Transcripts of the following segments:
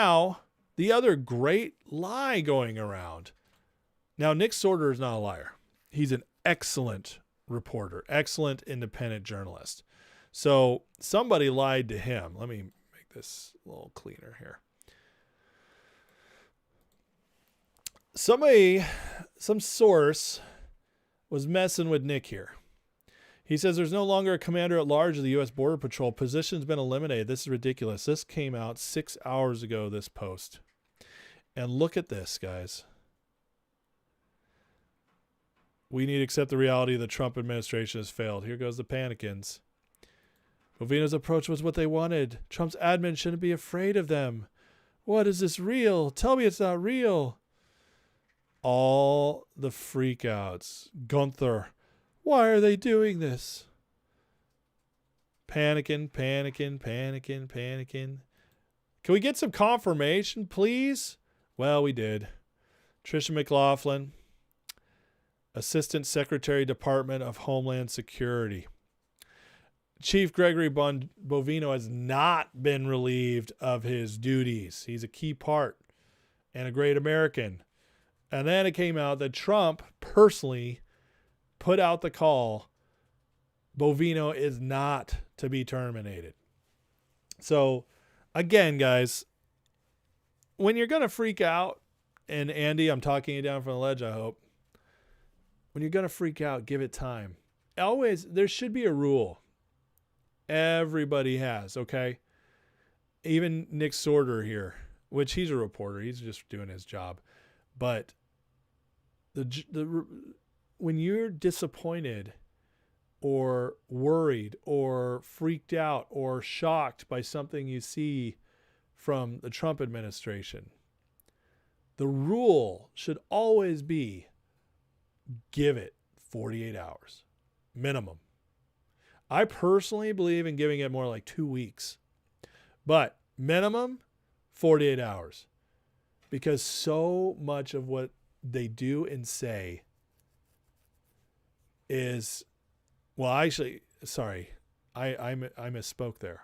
Now, the other great lie going around. Now, Nick Sorter is not a liar. He's an excellent reporter, excellent independent journalist. So somebody lied to him. Let me make this a little cleaner here. Some source was messing with Nick here. He says there's no longer a commander at large of the U.S. Border Patrol. Position's been eliminated. This is ridiculous. This came out 6 hours ago, this post. And look at this, guys. We need to accept the reality the Trump administration has failed. Here goes the panicins. Bovino's approach was what they wanted. Trump's admin shouldn't be afraid of them. What is this real? Tell me it's not real. All the freakouts. Gunther. Why are they doing this? Panicking. Can we get some confirmation, please? Well, we did. Tricia McLaughlin, Assistant Secretary, Department of Homeland Security. Chief Gregory Bovino has not been relieved of his duties. He's a key part and a great American. And then it came out that Trump personally put out the call. Bovino is not to be terminated. So, again, guys, when you're going to freak out, and Andy, I'm talking you down from the ledge, I hope. When you're going to freak out, give it time. Always, there should be a rule. Everybody has, okay? Even Nick Sorter here, which he's a reporter. He's just doing his job. But when you're disappointed or worried or freaked out or shocked by something you see from the Trump administration, the rule should always be give it 48 hours minimum. I personally believe in giving it more like 2 weeks, but minimum 48 hours, because so much of what they do and say is, well, actually, sorry, I misspoke there.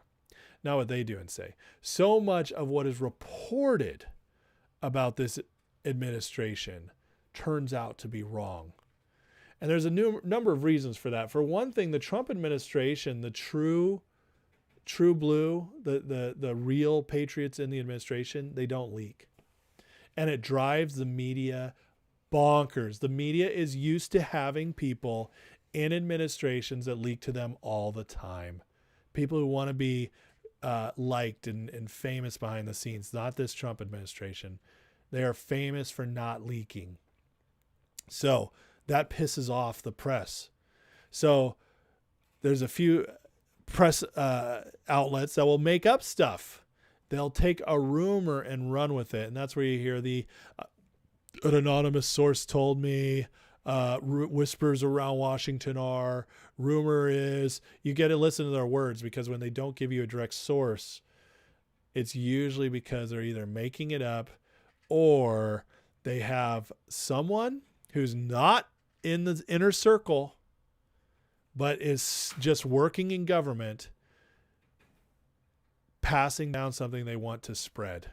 Not what they do and say. So much of what is reported about this administration turns out to be wrong. And there's a number of reasons for that. For one thing, the Trump administration, the true blue, the real patriots in the administration, they don't leak. And it drives the media bonkers. The media is used to having people in administrations that leak to them all the time. People who want to be liked and famous behind the scenes. Not this Trump administration. They are famous for not leaking. So that pisses off the press. So there's a few press outlets that will make up stuff. They'll take a rumor and run with it. And that's where you hear an anonymous source told me, whispers around Washington are, rumor is. You get to listen to their words, because when they don't give you a direct source, it's usually because they're either making it up or they have someone who's not in the inner circle but is just working in government, passing down something they want to spread.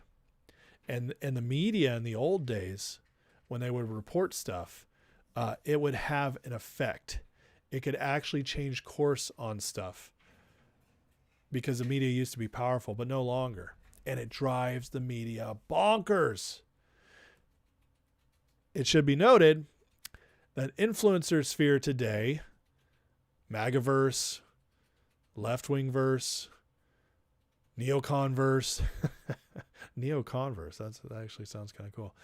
And the media in the old days, when they would report stuff, it would have an effect. It could actually change course on stuff, because the media used to be powerful, but no longer. And it drives the media bonkers. It should be noted that influencer sphere today, MAGAverse, left-wing-verse, neocon-verse, neoconverse, that actually sounds kind of cool.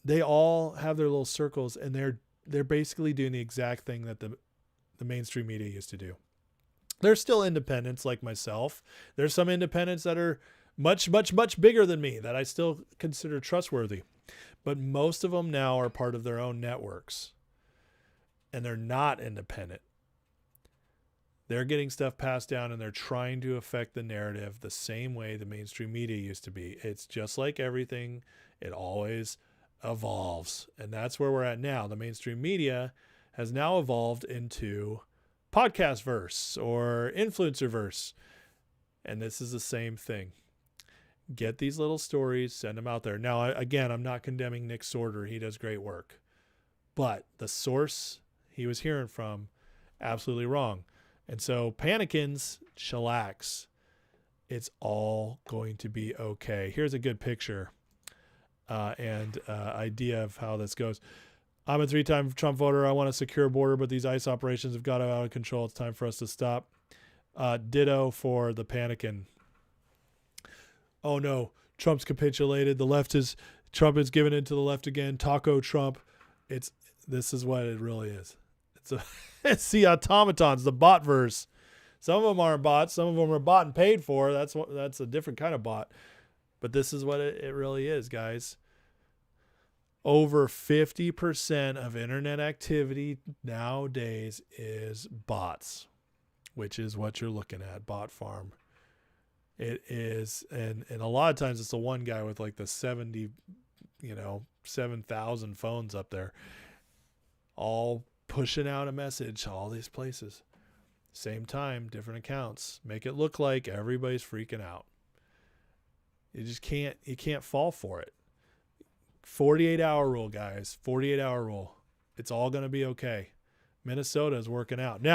They all have their little circles, and they're basically doing the exact thing that the mainstream media used to do. There's still independents like myself. There's some independents that are much, much, much bigger than me that I still consider trustworthy. But most of them now are part of their own networks, and they're not independent. They're getting stuff passed down, and they're trying to affect the narrative the same way the mainstream media used to be. It's just like everything. It always evolves. And that's where we're at now. The mainstream media has now evolved into podcast verse or influencer verse. And this is the same thing. Get these little stories, send them out there. Now, again, I'm not condemning Nick Sorter. He does great work. But the source he was hearing from, absolutely wrong. And so Panikins, chillax. It's all going to be okay. Here's a good picture and idea of how this goes. I'm a 3-time Trump voter. I want a secure border, but these ICE operations have got out of control. It's time for us to stop. Ditto for the Panikin. Oh no, Trump's capitulated. Trump is giving in to the left again. Taco Trump. This is what it really is. It's the automatons, the bot verse. Some of them aren't bots. Some of them are bought and paid for. That's a different kind of bot. But this is what it really is, guys. Over 50% of internet activity nowadays is bots, which is what you're looking at, bot farm. It is, and a lot of times it's the one guy with like the 7,000 phones up there, all pushing out a message, all these places. Same time, different accounts. Make it look like everybody's freaking out. You can't fall for it. 48-hour rule, guys. 48-hour rule. It's all going to be okay. Minnesota is working out. Now,